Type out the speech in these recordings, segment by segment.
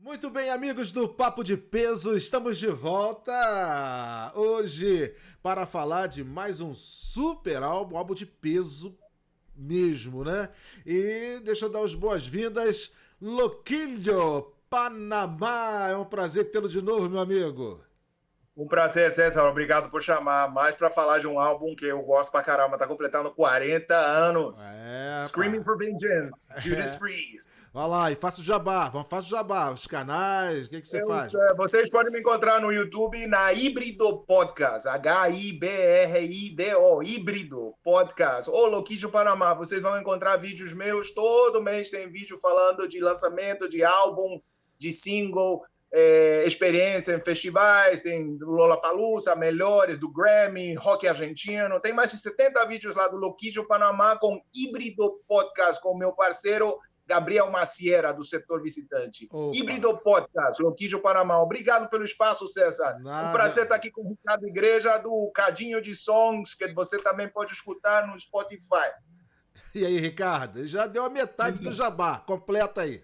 Muito bem, amigos do Papo de Peso, estamos de volta hoje para falar de mais um super álbum de peso mesmo, né? E deixa eu dar as boas-vindas, Loquilho, Panamá, é um prazer tê-lo de novo, meu amigo. Um prazer, César. Obrigado por chamar. Mais para falar de um álbum que eu gosto pra caramba. Tá completando 40 anos. Screaming for Vengeance, Judas Priest. Vai lá, e faça o jabá. Faça o jabá. Os canais, o que você faz? Vocês podem me encontrar no YouTube na Híbrido Podcast. H-I-B-R-I-D-O. Híbrido Podcast. Ô, Loquillo Panamá. Vocês vão encontrar vídeos meus. Todo mês tem vídeo falando de lançamento de álbum, de single, experiência em festivais, tem do Lollapalooza, Melhores, do Grammy, Rock Argentino, tem mais de 70 vídeos lá do Loquillo Panamá com Híbrido Podcast, com o meu parceiro Gabriel Maciera, do Setor Visitante. Opa. Híbrido Podcast, Loquillo Panamá. Obrigado pelo espaço, César. Nada. Um prazer estar aqui com o Ricardo Igreja, do Cadinho de Songs, que você também pode escutar no Spotify. E aí, Ricardo? Ele já deu a metade do jabá, completa aí.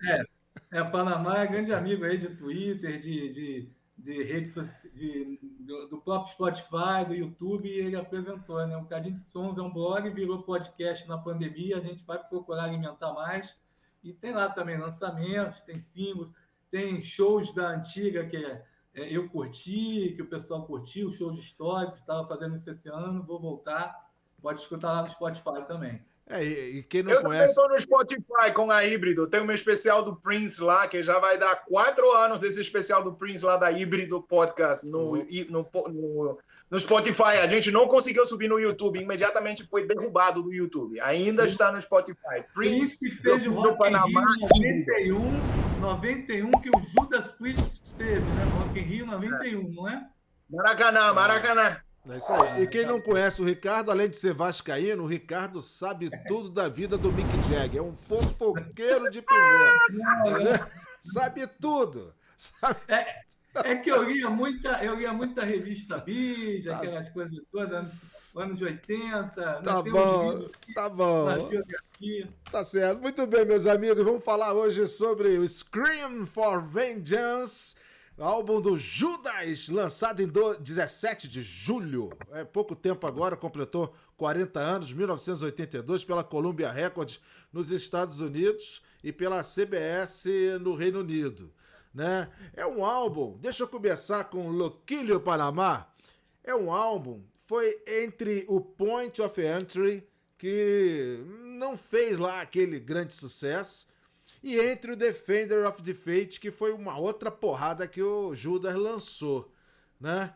Panamá é grande amigo aí de Twitter, de redes do próprio Spotify, do YouTube, e ele apresentou, né? O Cadinho de Sons é um blog, virou podcast na pandemia, a gente vai procurar alimentar mais, e tem lá também lançamentos, tem singles, tem shows da antiga que eu curti, que o pessoal curtiu, shows históricos, estava fazendo isso esse ano, vou voltar, pode escutar lá no Spotify também. E quem não eu conhece... também estou no Spotify com a Híbrido. Tem o meu especial do Prince lá, que já vai dar 4 anos desse especial do Prince lá da Híbrido Podcast no Spotify. A gente não conseguiu subir no YouTube, imediatamente foi derrubado do YouTube. Ainda está no Spotify. Prince fez o Rock in Rio 91, que o Judas Priest esteve, né? Rock in Rio 91, não é? Maracanã. É isso aí. E quem não conhece o Ricardo, além de ser vascaíno, o Ricardo sabe tudo da vida do Mick Jagger. É um fofoqueiro de primeira. Sabe tudo. Sabe... É que eu lia muita revista Bid, aquelas coisas todas, anos de 80. Tá bom. Tá certo. Muito bem, meus amigos. Vamos falar hoje sobre o Scream for Vengeance, álbum do Judas, lançado em 17 de julho. É pouco tempo agora, completou 40 anos, 1982, pela Columbia Records nos Estados Unidos e pela CBS no Reino Unido, né? É um álbum, deixa eu começar com Loquillo Panamá. É um álbum, foi entre o Point of Entry, que não fez lá aquele grande sucesso, e entre o Defender of the Faith, que foi uma outra porrada que o Judas lançou, né?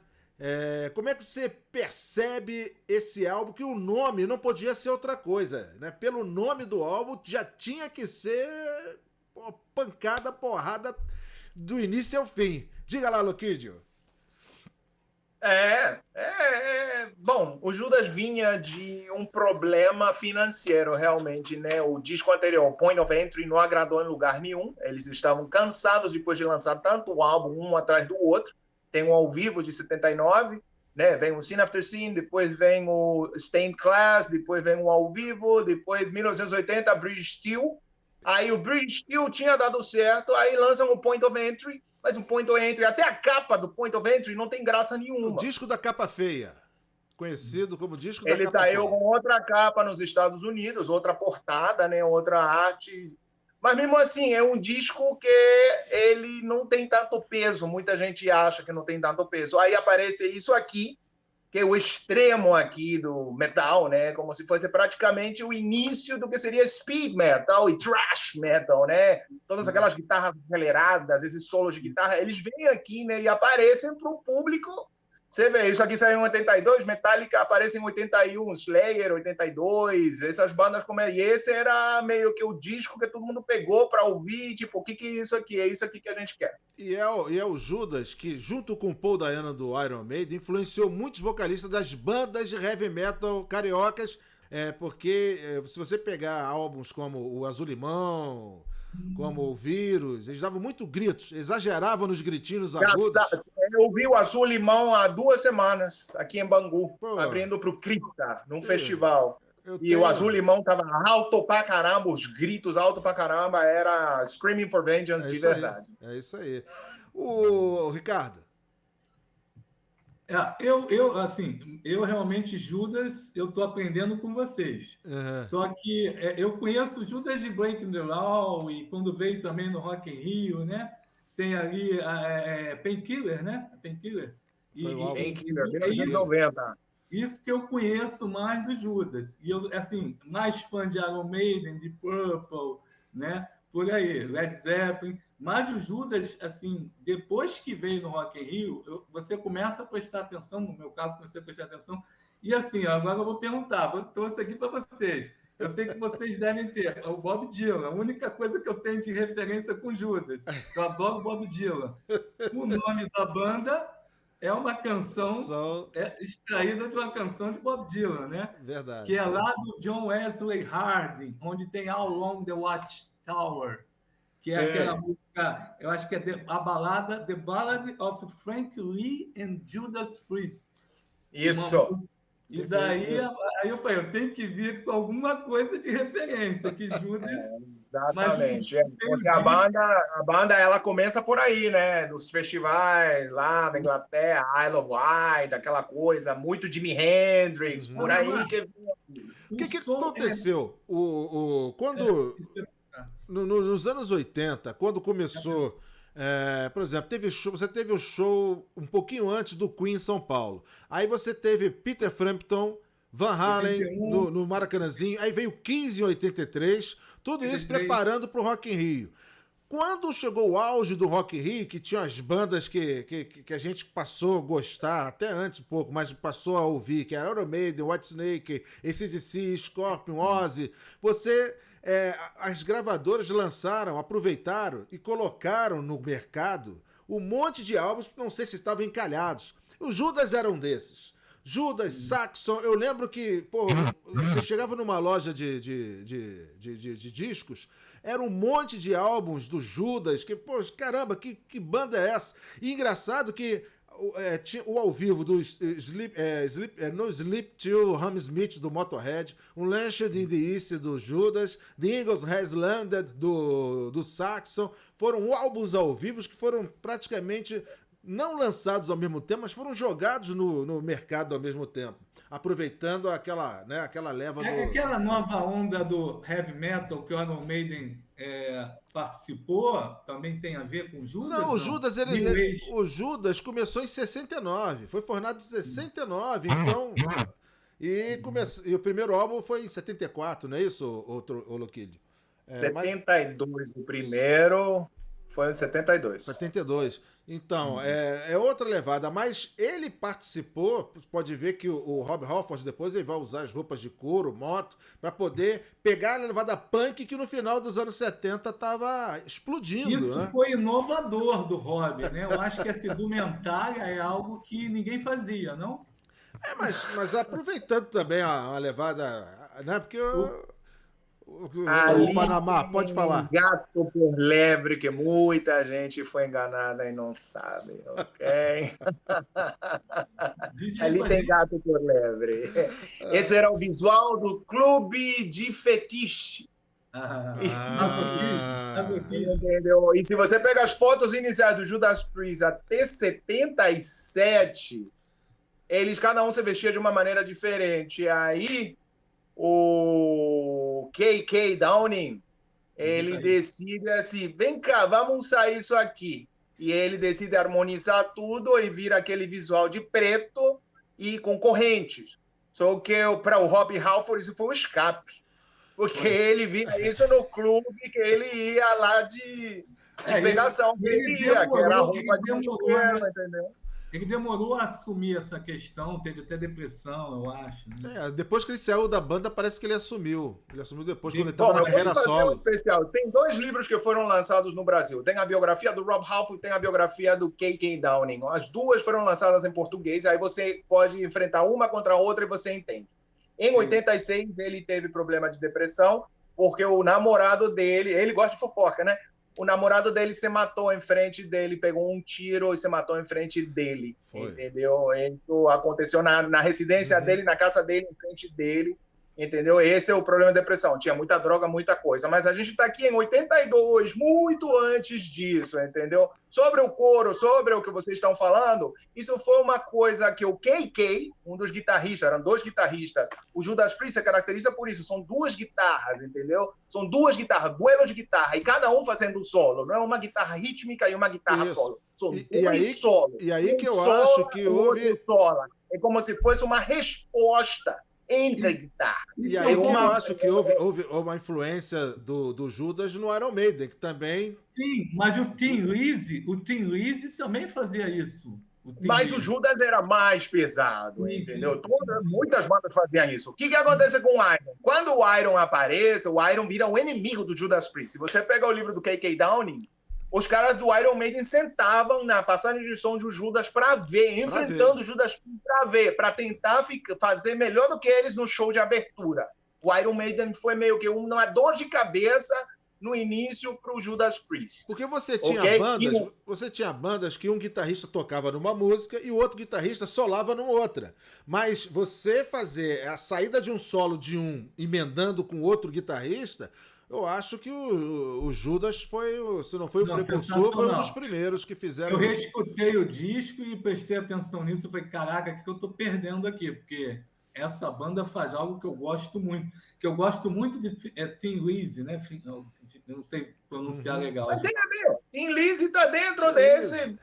Como é que você percebe esse álbum, que o nome não podia ser outra coisa, né? Pelo nome do álbum já tinha que ser pancada, porrada do início ao fim. Diga lá, Loquillo. Bom, o Judas vinha de um problema financeiro, realmente, né? O disco anterior, Point of Entry, não agradou em lugar nenhum. Eles estavam cansados depois de lançar tanto o álbum, um atrás do outro. Tem um ao vivo de 79, né? Vem o Scene After Scene, depois vem o Stained Class, depois vem o ao vivo, depois 1980, Bridge Steel. Aí o Bridge Steel tinha dado certo, aí lançam o Point of Entry, mas o Point of Entry, até a capa do Point of Entry não tem graça nenhuma. O disco da capa feia, conhecido como disco da capa feia. Ele saiu com outra capa nos Estados Unidos, outra portada, né, outra arte. Mas mesmo assim, é um disco que ele não tem tanto peso. Muita gente acha que não tem tanto peso. Aí aparece isso aqui, que é o extremo aqui do metal, né? Como se fosse praticamente o início do que seria speed metal e thrash metal, né? Todas aquelas guitarras aceleradas, esses solos de guitarra, eles vêm aqui, né? E aparecem para o público. Você vê, isso aqui saiu em 82, Metallica aparece em 81, Slayer 82, essas bandas como e esse era meio que o disco que todo mundo pegou para ouvir, tipo, o que é isso aqui? É isso aqui que a gente quer. E é o Judas que, junto com o Paul Dayano do Iron Maiden, influenciou muitos vocalistas das bandas de heavy metal cariocas, porque se você pegar álbuns como o Azul Limão, como o Vírus, eles davam muito gritos, exageravam nos gritinhos agudos. Eu ouvi o Azul Limão há 2 semanas, aqui em Bangu, abrindo para o Cripta, num festival. E o Azul Limão tava alto pra caramba, os gritos alto pra caramba, era Screaming for Vengeance de verdade. É isso aí. O Ricardo. Eu realmente, Judas, eu tô aprendendo com vocês. Só que eu conheço Judas de Breaking the Law e quando veio também no Rock in Rio, né? Tem ali Painkiller, né? Painkiller. Painkiller, 1990. Isso que eu conheço mais do Judas. E eu, assim, mais fã de Iron Maiden, de Purple, né? Por aí, Led Zeppelin. Mas o Judas, assim, depois que veio no Rock in Rio, você começa a prestar atenção, no meu caso, comecei a prestar atenção. E assim, agora eu vou perguntar, trouxe aqui para vocês. Eu sei que vocês devem ter o Bob Dylan, a única coisa que eu tenho de referência com Judas. Eu adoro Bob Dylan. O nome da banda é uma canção extraída de uma canção de Bob Dylan, né? Verdade. Que é lá do John Wesley Harding, onde tem How Long the Watchtower, que é aquela música, eu acho que é a balada The Ballad of Frank Lee and Judas Priest. Isso. E daí aí eu falei, eu tenho que vir com alguma coisa de referência, que Judas... Exatamente. Porque a banda ela começa por aí, né? Dos festivais lá na Inglaterra, Isle of Wight, aquela coisa, muito Jimi Hendrix, por aí. O que aconteceu? Quando... Nos anos 80, quando começou... por exemplo, você teve o show um pouquinho antes do Queen em São Paulo. Aí você teve Peter Frampton, Van Halen no Maracanãzinho. Aí veio 15 em 83. Tudo isso preparando para o Rock in Rio. Quando chegou o auge do Rock in Rio, que tinha as bandas que a gente passou a gostar, até antes um pouco, mas passou a ouvir, que era Iron Maiden, Whitesnake, AC/DC, Scorpion, Ozzy, as gravadoras aproveitaram e colocaram no mercado um monte de álbuns, não sei se estavam encalhados. O Judas era um desses. Judas, Saxon, eu lembro que, você chegava numa loja de discos, era um monte de álbuns do Judas, que, caramba, que banda é essa? E engraçado que tinha o ao vivo do No Sleep Till Hammersmith do Motorhead, um Lanced in the East do Judas, The Eagles Has Landed do Saxon. Foram álbuns ao vivo que foram praticamente não lançados ao mesmo tempo, mas foram jogados no mercado ao mesmo tempo, aproveitando aquela leva aquela nova onda do heavy metal que o Iron Maiden participou, também tem a ver com o Judas? Não, o Judas começou em 69, foi formado em 69, então... E o primeiro álbum foi em 74, não é isso, o Loquilho? 72 o primeiro, foi em 72. 72. Então, é outra levada, mas ele participou, pode ver que o Rob Halford depois ele vai usar as roupas de couro, moto, para poder pegar a levada punk que no final dos anos 70 estava explodindo. Isso foi inovador do Rob, né? Eu acho que essa indumentária é algo que ninguém fazia, não? Mas aproveitando também a levada, né? Porque Ali o Panamá, pode falar. Gato por lebre, que muita gente foi enganada e não sabe, ok? Ali tem gato por lebre. Esse era o visual do Clube de Fetiche. Entendeu? E se você pega as fotos iniciais do Judas Priest até 77, cada um se vestia de uma maneira diferente. Aí o K.K. Downing, ele decide assim, vem cá, vamos usar isso aqui. E ele decide harmonizar tudo e vira aquele visual de preto e com correntes. Só que para o Rob Halford isso foi um escape. Porque ele via isso no clube que ele ia lá de pegação. Que era a roupa de mulher, entendeu? Ele demorou a assumir essa questão, teve até depressão, eu acho. Né? Depois que ele saiu da banda, parece que ele assumiu. Ele assumiu depois, quando ele estava na carreira solo. Especial. Tem 2 livros que foram lançados no Brasil. Tem a biografia do Rob Halford e tem a biografia do K.K. Downing. As duas foram lançadas em português, aí você pode enfrentar uma contra a outra e você entende. Em 86, ele teve problema de depressão, porque o namorado dele, ele gosta de fofoca, né? O namorado dele se matou em frente dele, pegou um tiro e se matou em frente dele. Entendeu? Isso aconteceu na residência dele, na casa dele, em frente dele. Entendeu? Esse é o problema da depressão. Tinha muita droga, muita coisa. Mas a gente está aqui em 82, muito antes disso, entendeu? Sobre o coro, sobre o que vocês estão falando, isso foi uma coisa que o KK, um dos guitarristas, eram 2 guitarristas, o Judas Priest se caracteriza por isso, são 2 guitarras, entendeu? São 2 guitarras, duelo de guitarra, e cada um fazendo um solo, não é uma guitarra rítmica e uma guitarra isso. Solo. São 2 solos. E aí que eu acho que houve... É como se fosse uma resposta entre guitarras. E aí que eu acho que houve uma influência do Judas no Iron Maiden, que também... Sim, mas o Tim Lizzy também fazia isso. Mas o Judas era mais pesado, entendeu? Muitas bandas faziam isso. O que acontece com o Iron? Quando o Iron aparece, o Iron vira o inimigo do Judas Priest. Se você pega o livro do K.K. Downing, os caras do Iron Maiden sentavam na passagem de som de Judas para ver, enfrentando o Judas Priest para ver, para tentar fazer melhor do que eles no show de abertura. O Iron Maiden foi meio que uma dor de cabeça no início para o Judas Priest. Porque você tinha bandas que um guitarrista tocava numa música e o outro guitarrista solava numa outra. Mas você fazer a saída de um solo de um emendando com outro guitarrista... Eu acho que o Judas foi, se não foi o precursor, foi um dos primeiros que fizeram isso. Eu isso. reescutei o disco e prestei atenção nisso. Eu falei, caraca, o que eu estou perdendo aqui? Porque essa banda faz algo que eu gosto muito. Que eu gosto muito de Tim Lizzy, né? Eu não sei pronunciar legal. Mas tem a ver. Tim Lizzy está dentro desse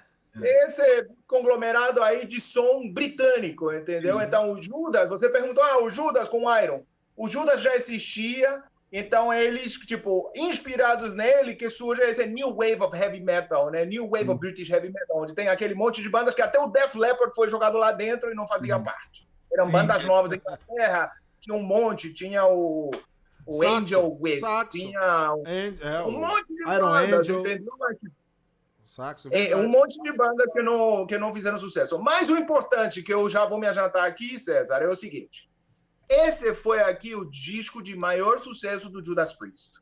conglomerado aí de som britânico, entendeu? Então, o Judas, você perguntou, o Judas com o Iron. O Judas já existia... Então, eles, tipo, inspirados nele, que surge esse New Wave of Heavy Metal, né? New Wave of British Heavy Metal, onde tem aquele monte de bandas que até o Def Leppard foi jogado lá dentro e não fazia parte. Eram bandas novas em Inglaterra, tinha um monte, tinha o Angel Wave, tinha um monte de bandas, entendeu? Um monte de bandas que não fizeram sucesso. Mas o importante, que eu já vou me adiantar aqui, César, é o seguinte. Esse foi aqui o disco de maior sucesso do Judas Priest.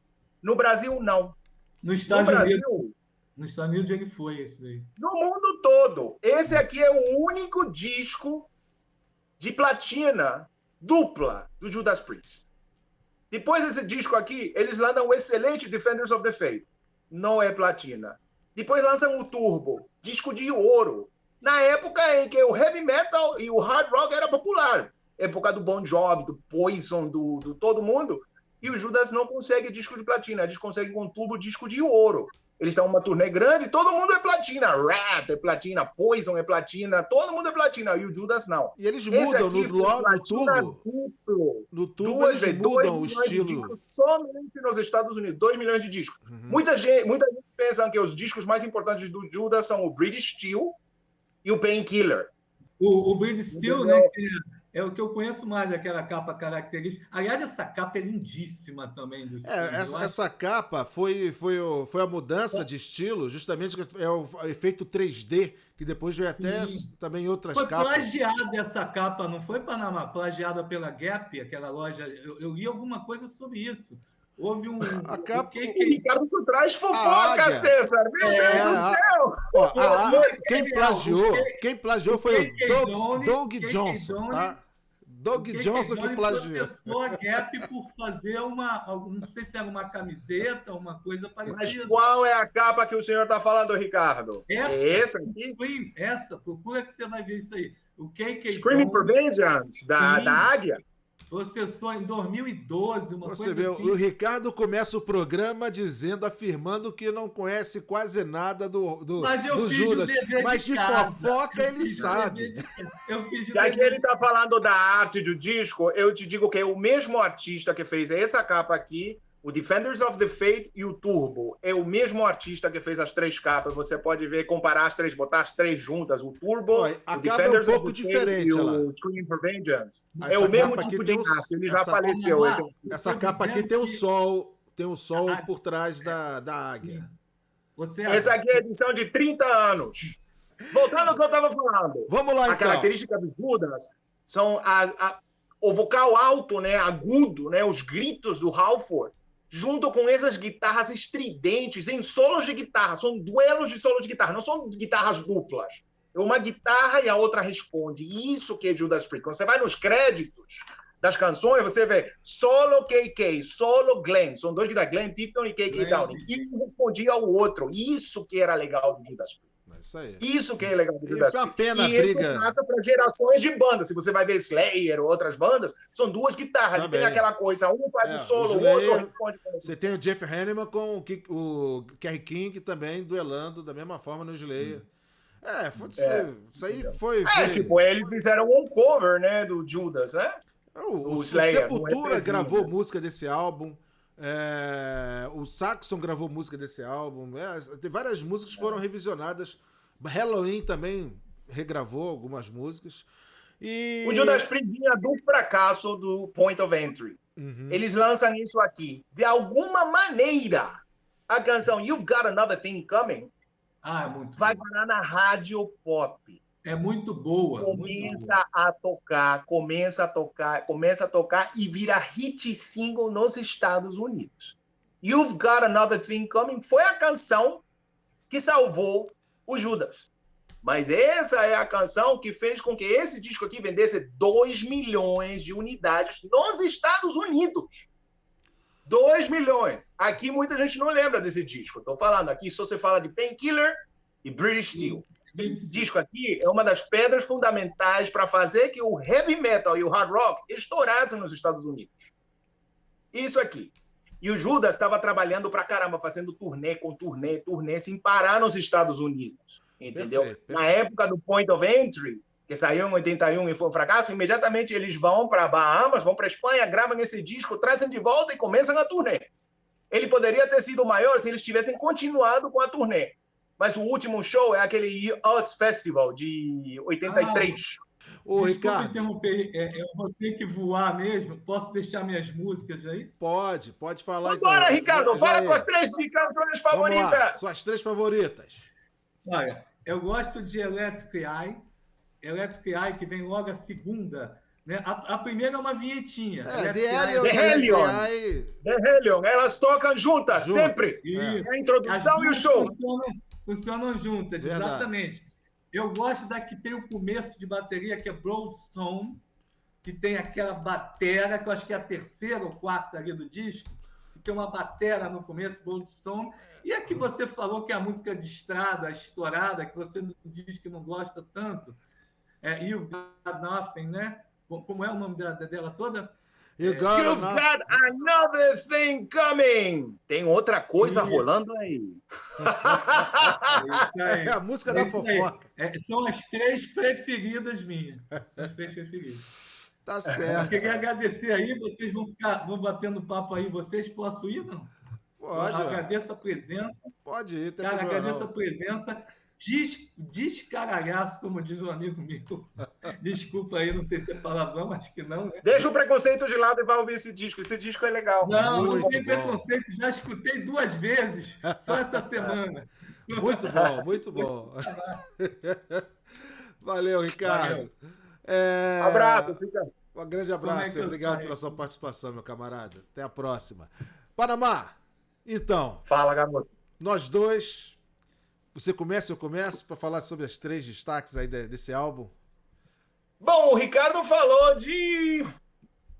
No Brasil, não. No Brasil, nos Estados Unidos ele foi esse daí. No mundo todo. Esse aqui é o único disco de platina dupla do Judas Priest. Depois desse disco aqui, eles lançam o excelente Defenders of the Faith. Não é platina. Depois lançam o Turbo, disco de ouro. Na época em que o heavy metal e o hard rock era popular. Época do Bon Jovi, do Poison, do todo mundo, e o Judas não consegue disco de platina, eles conseguem com Turbo disco de ouro. Eles estão numa turnê grande, todo mundo é platina, Rat é platina, Poison é platina, todo mundo é platina, e o Judas não. E eles mudam no Turbo. No Turbo eles mudam o estilo. Somente nos Estados Unidos, 2 milhões de discos. Muita gente pensa que os discos mais importantes do Judas são o British Steel e o Painkiller. O British Steel, né? É o que eu conheço mais daquela capa característica. Aliás, essa capa é lindíssima também. Essa capa foi a mudança de estilo, justamente é o efeito 3D, que depois veio até também em outras capas. Foi plagiada essa capa, não foi, Panamá? Plagiada pela Gap, aquela loja. Eu li alguma coisa sobre isso. Houve um... A capa... O Ricardo só traz fofoca, César! Meu Deus do céu! Quem plagiou foi o Doug Johnson, tá? Doug Johnson que plagiou. A Gap por fazer não sei se era uma camiseta, uma coisa parecida. Mas qual é a capa que o senhor está falando, Ricardo? Essa aqui? Essa, procura que você vai ver isso aí. O Screaming for Vengeance, da Águia. Processou em 2012, uma Você coisa vê, assim. o Ricardo começa o programa afirmando que não conhece quase nada do Judas. Mas de fofoca ele sabe. Já que ele está falando da arte do disco, eu te digo que é o mesmo artista que fez essa capa aqui, o Defenders of the Faith e o Turbo. É o mesmo artista que fez as 3 capas. Você pode ver, comparar as 3, botar as 3 juntas. O Turbo, o Defenders of the Faith e o Screaming for Vengeance. É o mesmo tipo de arte. Ele já faleceu. Essa capa aqui tem o sol. Tem um sol por trás da águia. Essa aqui é a edição de 30 anos. Voltando ao que eu estava falando. Vamos lá, então. A característica do Judas são o vocal alto, né, agudo, né, os gritos do Halford, junto com essas guitarras estridentes em solos de guitarra. São duelos de solos de guitarra, não são guitarras duplas. É uma guitarra e a outra responde. Isso que é Judas Priest. Quando você vai nos créditos das canções, você vê solo KK, solo Glenn, são dois guitarristas, Glenn Tipton e KK Downing, e um respondia ao outro. Isso que era legal do Judas Priest. Isso aí. Isso que é legal do Judas Priest. E isso briga. Passa para gerações de bandas. Se você vai ver Slayer ou outras bandas, são duas guitarras. Também. Tem aquela coisa, um faz o solo, o outro responde. Você tem o Jeff Hanneman com o Kerry King também duelando da mesma forma no Slayer. Isso aí foi... tipo, eles fizeram um cover, né, do Judas, né? O Slayer, Sepultura gravou música desse álbum. O Saxon gravou música desse álbum. Tem várias músicas que foram revisionadas. Halloween também regravou algumas músicas. O Judas Priest vinha do fracasso do Point of Entry. Eles lançam isso aqui. De alguma maneira, a canção You've Got Another Thing Coming vai parar na rádio pop. É muito boa. Começa a tocar e vira hit single nos Estados Unidos. You've Got Another Thing Coming foi a canção que salvou o Judas. Mas essa é a canção que fez com que esse disco aqui vendesse 2 milhões de unidades nos Estados Unidos. 2 milhões. Aqui muita gente não lembra desse disco. Estou falando aqui, só você fala de Painkiller e British Steel. Esse disco aqui é uma das pedras fundamentais para fazer que o heavy metal e o hard rock estourassem nos Estados Unidos. Isso aqui. E o Judas estava trabalhando pra caramba, fazendo turnê, sem parar nos Estados Unidos. Entendeu? Perfeito. Na época do Point of Entry, que saiu em 81 e foi um fracasso, imediatamente eles vão para Bahamas, vão para Espanha, gravam esse disco, trazem de volta e começam a turnê. Ele poderia ter sido maior se eles tivessem continuado com a turnê. Mas o último show é aquele Us Festival de 83. Ricardo. Interromper, eu vou ter que voar mesmo. Posso deixar minhas músicas aí? Pode falar. Agora, então. Ricardo, fala com as 3 canções favoritas. Suas 3 favoritas. Olha, eu gosto de Electric Eye, que vem logo a segunda. Né? A primeira é uma vinhetinha. The Hellion. Elas tocam juntas, sempre. A introdução e o show. Funcionam juntas, verdade. Exatamente. Eu gosto da que tem o começo de bateria, que é Broadstone, que tem aquela batera, que eu acho que é a terceira ou quarta ali do disco, que tem uma batera no começo, Broadstone. E a que você falou que é a música de estrada, a estourada, que você diz que não gosta tanto, You've Got Nothing, né? Como é o nome dela toda? You've got another thing coming. Tem outra coisa rolando aí. É a música da fofoca. São as 3 preferidas minhas. São as 3 preferidas. Tá certo. Eu queria agradecer aí. Vocês vão batendo papo aí. Vocês posso ir, não? Pode. Agradeço a presença. Pode ir. Cara, agradeço a presença. Descaralhaço, como diz um amigo meu. Desculpa aí, não sei se é palavrão, acho que não, né? Deixa o preconceito de lado e vai ouvir esse disco. Esse disco é legal. Não tem preconceito. Já escutei 2 vezes, só essa semana. Muito bom. Valeu, Ricardo. Abraço. Um grande abraço. Obrigado pela sua participação, meu camarada. Até a próxima. Panamá, então. Fala, garoto. Nós dois... Você começa ou eu começo para falar sobre as 3 destaques aí desse álbum? Bom, o Ricardo falou de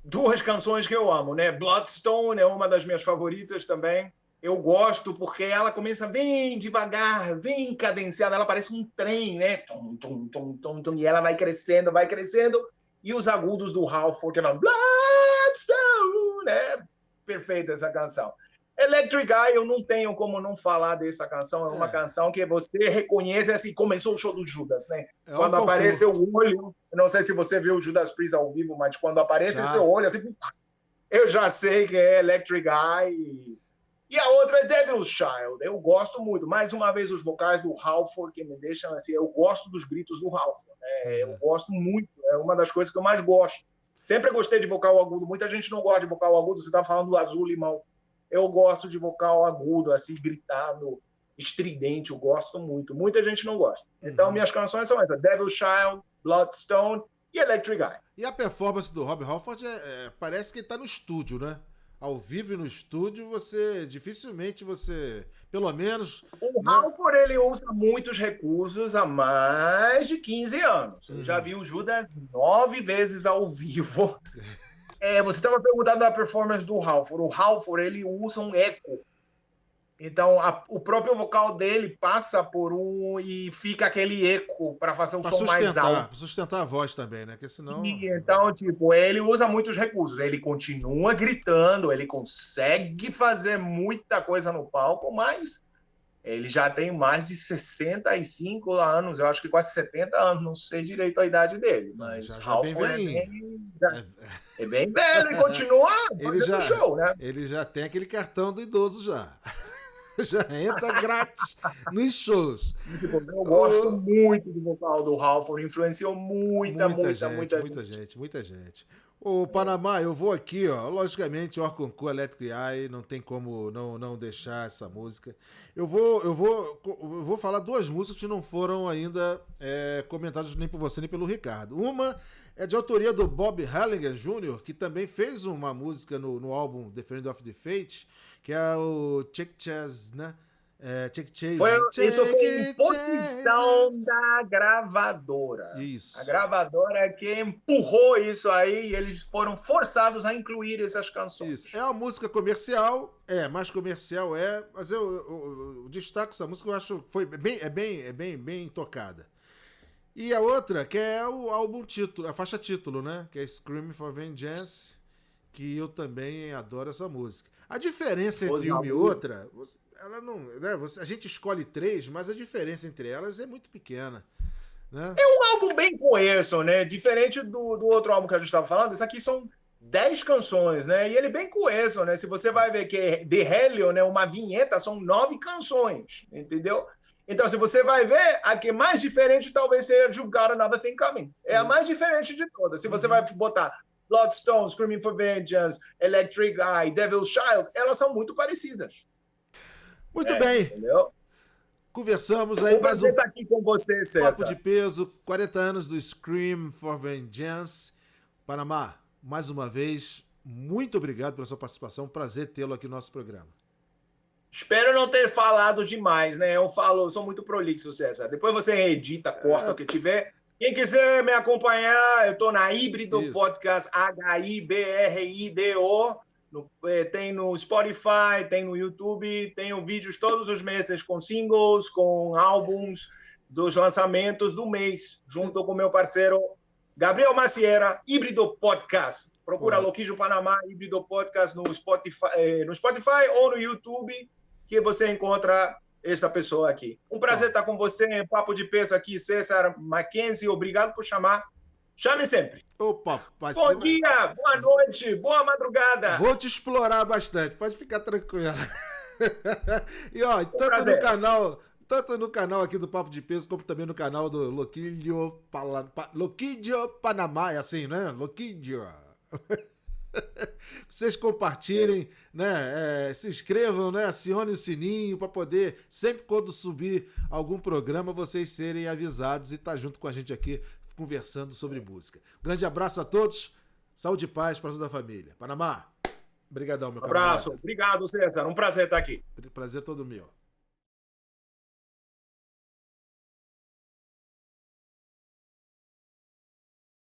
2 canções que eu amo, né? Bloodstone é uma das minhas favoritas também. Eu gosto porque ela começa bem devagar, bem cadenciada. Ela parece um trem, né? Tum, tum, tum, tum, tum, e ela vai crescendo. E os agudos do Halford, que falam Bloodstone, né? Perfeita essa canção. Electric Eye, eu não tenho como não falar dessa canção. É uma canção que você reconhece, assim, começou o show do Judas, né? Quando aparece o olho, eu não sei se você viu o Judas Priest ao vivo, mas quando aparece seu olho, assim, eu já sei que é Electric Eye. E a outra é Devil's Child. Eu gosto muito. Mais uma vez, os vocais do Halford que me deixam assim, eu gosto dos gritos do Halford, né? Eu gosto muito. É uma das coisas que eu mais gosto. Sempre gostei de vocal agudo. Muita gente não gosta de vocal agudo. Você está falando do Azul Limão. Eu gosto de vocal agudo, assim, gritado, estridente, eu gosto muito. Muita gente não gosta. Então, minhas canções são essas: Devil's Child, Bloodstone e Electric Eye. E a performance do Rob Halford parece que ele tá no estúdio, né? Ao vivo e no estúdio, dificilmente pelo menos... O Halford, ele usa muitos recursos há mais de 15 anos. Eu já vi o Judas 9 vezes ao vivo. Você estava perguntando da performance do Halford. O Halford, ele usa um eco. Então, o próprio vocal dele passa por e fica aquele eco para fazer um som mais alto. Para sustentar a voz também, né? Porque senão... Sim, então, tipo, ele usa muitos recursos. Ele continua gritando, ele consegue fazer muita coisa no palco, mas ele já tem mais de 65 anos, eu acho que quase 70 anos, não sei direito a idade dele, mas já Halford é bem velho e continua fazendo show, né? Ele já tem aquele cartão do idoso já. Já entra grátis nos shows. Eu gosto muito do vocal do Halford, influenciou muita gente. Ô, Panamá, eu vou aqui, ó. Logicamente, Orconcourt, Electric Eye, não tem como não deixar essa música. Eu vou falar duas músicas que não foram ainda comentadas nem por você nem pelo Ricardo. Uma é de autoria do Bob Halligan Jr., que também fez uma música no álbum The Friend of the Fate, que é o Check Chase, né? Check Chase. Isso foi imposição da gravadora. Isso. A gravadora que empurrou isso aí e eles foram forçados a incluir essas canções. Isso. É uma música comercial, mais comercial, mas eu destaco essa música, eu acho foi bem tocada. E a outra, que é o álbum título, a faixa título, né? Que é Scream for Vengeance, que eu também adoro essa música. A diferença entre uma e outra, ela não, né? A gente escolhe três, mas a diferença entre elas é muito pequena, né? É um álbum bem coeso, né? Diferente do outro álbum que a gente estava falando, isso aqui são 10 canções, né? E ele é bem coeso, né? Se você vai ver que The Hellion, né, uma vinheta, são 9 canções, entendeu? Então, se você vai ver, a que é mais diferente talvez seja You Got Another Thing Coming. É a mais diferente de todas. Se você vai botar Bloodstone, Screaming for Vengeance, Electric Eye, Devil's Child, elas são muito parecidas. Muito bem. Entendeu? Conversamos aí. Mais um aqui com você, César. Papo de peso, 40 anos do Scream for Vengeance. Panamá, mais uma vez, muito obrigado pela sua participação. Prazer tê-lo aqui no nosso programa. Espero não ter falado demais, né? Eu sou muito prolixo, César. Depois você edita, corta o que tiver. Quem quiser me acompanhar, eu estou na Híbrido Podcast, HIBRIDO. Tem no Spotify, tem no YouTube, tenho vídeos todos os meses com singles, com álbuns dos lançamentos do mês, junto com meu parceiro Gabriel Macieira, Híbrido Podcast. Procura Loquijo Panamá, Híbrido Podcast no Spotify ou no YouTube, que você encontra essa pessoa aqui. Um prazer estar com você em Papo de Peso aqui, César Mackenzie. Obrigado por chamar. Chame sempre. Opa, bom dia, boa noite, boa madrugada. Vou te explorar bastante, pode ficar tranquilo. E ó, tanto no canal aqui do Papo de Peso, como também no canal do Loquidio Panamá, é assim, né? Loquidio. Vocês compartilhem, né? Se inscrevam, né? Acionem o sininho para poder, sempre quando subir algum programa, vocês serem avisados e estar junto com a gente aqui conversando sobre música. Grande abraço a todos, saúde e paz para toda a família. Panamá, brigadão, meu camarada. Abraço, obrigado, César, um prazer estar aqui. Prazer todo meu.